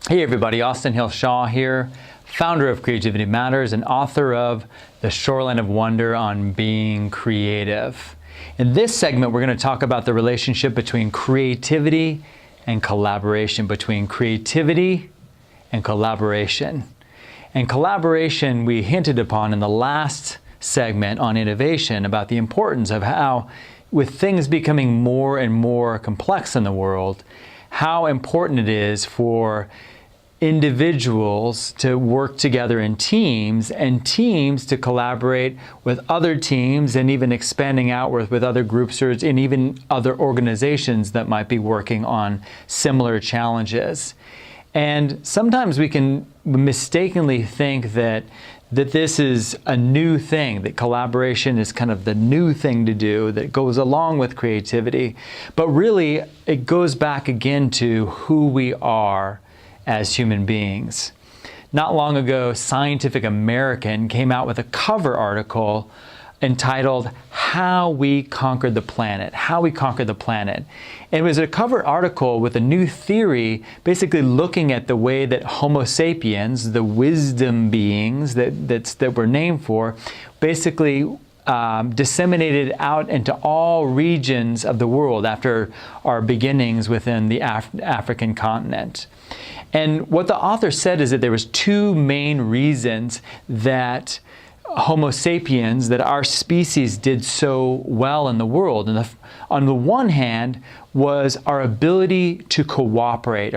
Hey everybody, Austin Hill Shaw here, founder of Creativity Matters and author of The Shoreline of Wonder on Being Creative. In this segment, we're going to talk about the relationship between creativity and collaboration, between creativity and collaboration. And collaboration we hinted upon in the last segment on innovation about the importance of how, with things becoming more and more complex in the world, how important it is for individuals to work together in teams and teams to collaborate with other teams and even expanding outward with other groups or and even other organizations that might be working on similar challenges. And sometimes we can mistakenly think that this is a new thing, that collaboration is kind of the new thing to do that goes along with creativity. But really, it goes back again to who we are as human beings. Not long ago, Scientific American came out with a cover article entitled How We Conquered the Planet. How We Conquered the Planet. And it was a cover article with a new theory, basically looking at the way that Homo sapiens, the wisdom beings that we're named for, basically disseminated out into all regions of the world after our beginnings within the African continent. And what the author said is that there was two main reasons that Homo sapiens, that our species did so well in the world. And on the one hand was our ability to cooperate,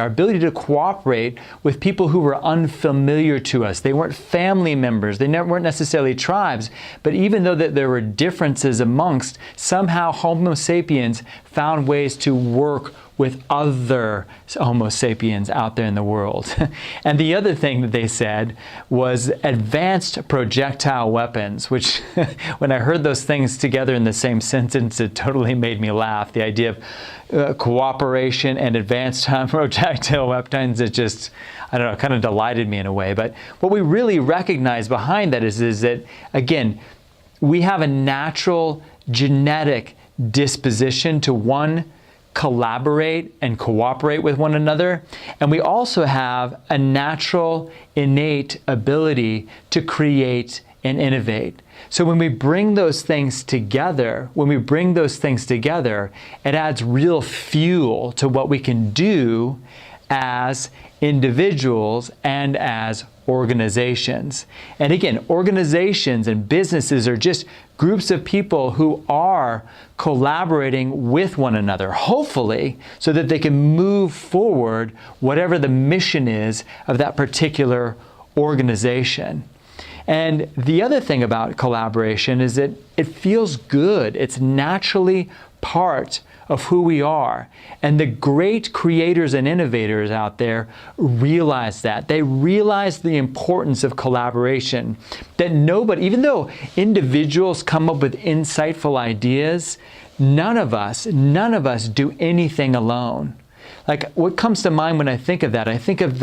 with people who were unfamiliar to us. They weren't family members, they weren't necessarily tribes, but even though that there were differences amongst, somehow Homo sapiens found ways to work with other Homo sapiens out there in the world. And the other thing that they said was advanced projectile weapons, which when I heard those things together in the same sentence, it totally made me laugh. The idea of cooperation and advanced projectile weapons, it just, I don't know, kind of delighted me in a way. But what we really recognize behind that is that, again, we have a natural genetic disposition to collaborate and cooperate with one another. And we also have a natural, innate ability to create and innovate. So when we bring those things together, it adds real fuel to what we can do as individuals and as organizations. And again, organizations and businesses are just groups of people who are collaborating with one another, hopefully, so that they can move forward whatever the mission is of that particular organization. And the other thing about collaboration is that it feels good. It's naturally part of who we are. And the great creators and innovators out there realize that. They realize the importance of collaboration. That nobody, even though individuals come up with insightful ideas, none of us do anything alone. Like, what comes to mind when I think of that? I think of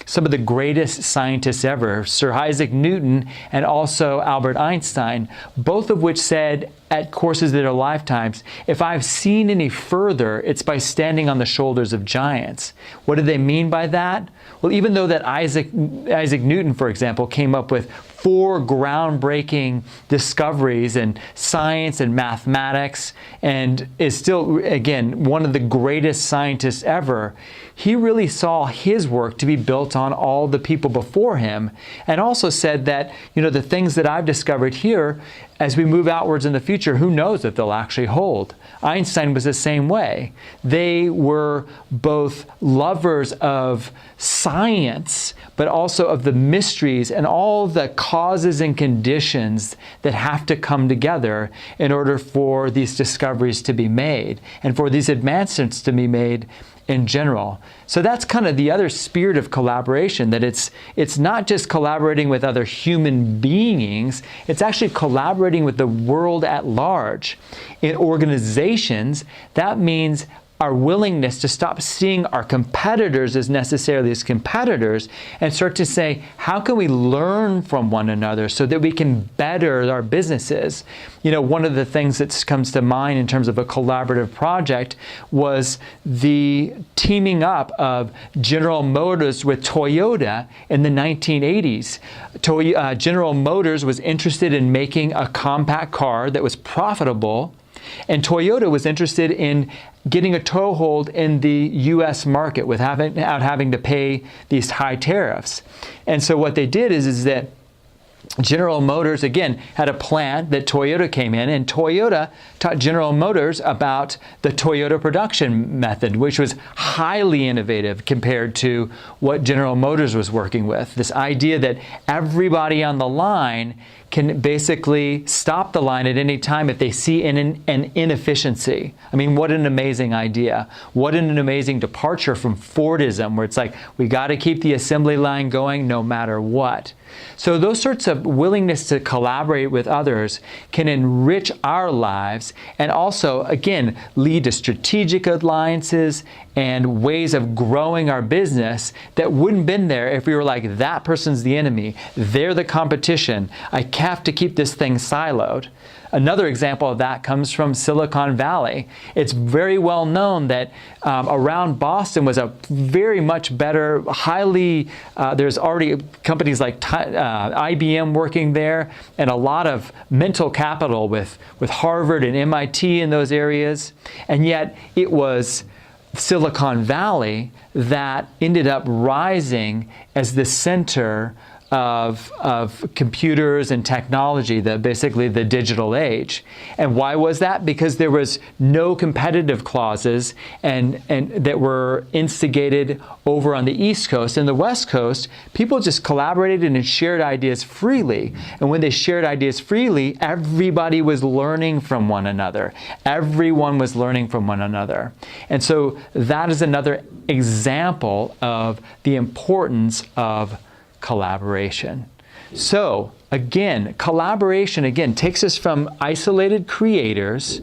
some of the greatest scientists ever, Sir Isaac Newton and also Albert Einstein, both of which said at courses of their lifetimes, if I've seen any further, it's by standing on the shoulders of giants. What do they mean by that? Well, even though that Isaac Newton, for example, came up with 4 groundbreaking discoveries in science and mathematics and is still, again, one of the greatest scientists ever, he really saw his work to be built on all the people before him, and also said that, the things that I've discovered here, as we move outwards in the future, who knows if they'll actually hold. Einstein was the same way. They were both lovers of science, but also of the mysteries and all the causes and conditions that have to come together in order for these discoveries to be made and for these advancements to be made in general. So that's kind of the other spirit of collaboration, that it's not just collaborating with other human beings, it's actually collaborating with the world at large. In organizations, that means our willingness to stop seeing our competitors as necessarily as competitors and start to say, how can we learn from one another so that we can better our businesses? You know, one of the things that comes to mind in terms of a collaborative project was the teaming up of General Motors with Toyota in the 1980s. General Motors was interested in making a compact car that was profitable, and Toyota was interested in getting a toehold in the U.S. market without having to pay these high tariffs. And so what they did is that General Motors, again, had a plan that Toyota came in, and Toyota taught General Motors about the Toyota production method, which was highly innovative compared to what General Motors was working with. This idea that everybody on the line can basically stop the line at any time if they see an inefficiency. I mean, what an amazing idea. What an amazing departure from Fordism, where it's like, we got to keep the assembly line going no matter what. So those sorts of willingness to collaborate with others can enrich our lives and also, again, lead to strategic alliances and ways of growing our business that wouldn't have been there if we were like, that person's the enemy, they're the competition, I have to keep this thing siloed. Another example of that comes from Silicon Valley. It's very well known that around Boston was a very much better, there's already companies like IBM working there, and a lot of mental capital with Harvard and MIT in those areas. And yet it was Silicon Valley that ended up rising as the center of computers and technology, basically the digital age. And why was that? Because there was no competitive clauses and that were instigated over on the East Coast. And the West Coast, people just collaborated and shared ideas freely. And when they shared ideas freely, everybody was learning from one another. Everyone was learning from one another. And so that is another example of the importance of collaboration. So again, collaboration takes us from isolated creators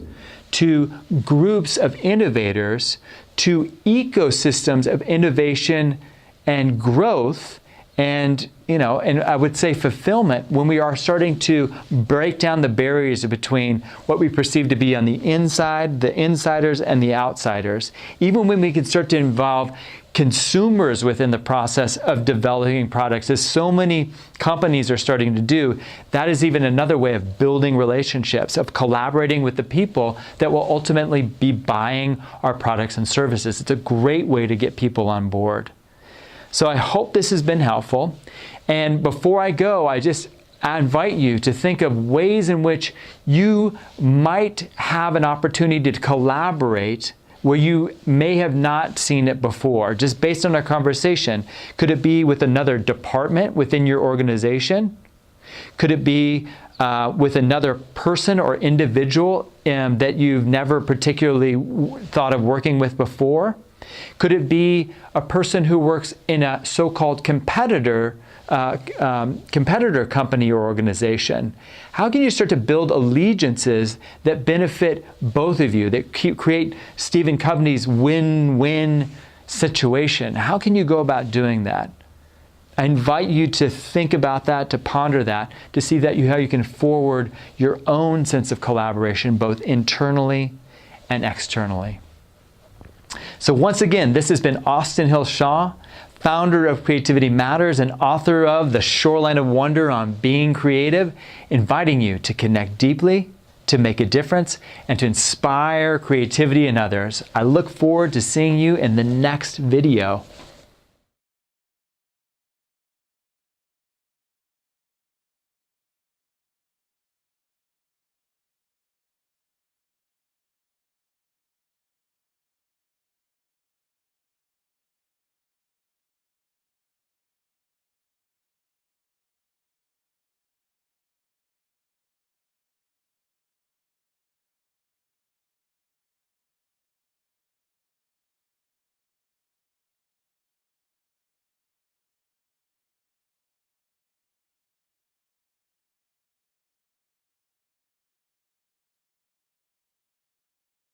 to groups of innovators to ecosystems of innovation and growth and I would say fulfillment when we are starting to break down the barriers between what we perceive to be on the inside, the insiders, and the outsiders. Even when we can start to involve consumers within the process of developing products, as so many companies are starting to do, that is even another way of building relationships, of collaborating with the people that will ultimately be buying our products and services. It's a great way to get people on board. So I hope this has been helpful. And before I go, I invite you to think of ways in which you might have an opportunity to collaborate where you may have not seen it before, just based on our conversation. Could it be with another department within your organization? Could it be with another person or individual that you've never particularly thought of working with before? Could it be a person who works in a so-called competitor company or organization? How can you start to build allegiances that benefit both of you, that create Stephen Covey's win-win situation? How can you go about doing that? I invite you to think about that, to ponder that, to see how you can forward your own sense of collaboration, both internally and externally. So once again, this has been Austin Hill Shaw, founder of Creativity Matters and author of The Shoreline of Wonder on Being Creative, inviting you to connect deeply, to make a difference, and to inspire creativity in others. I look forward to seeing you in the next video.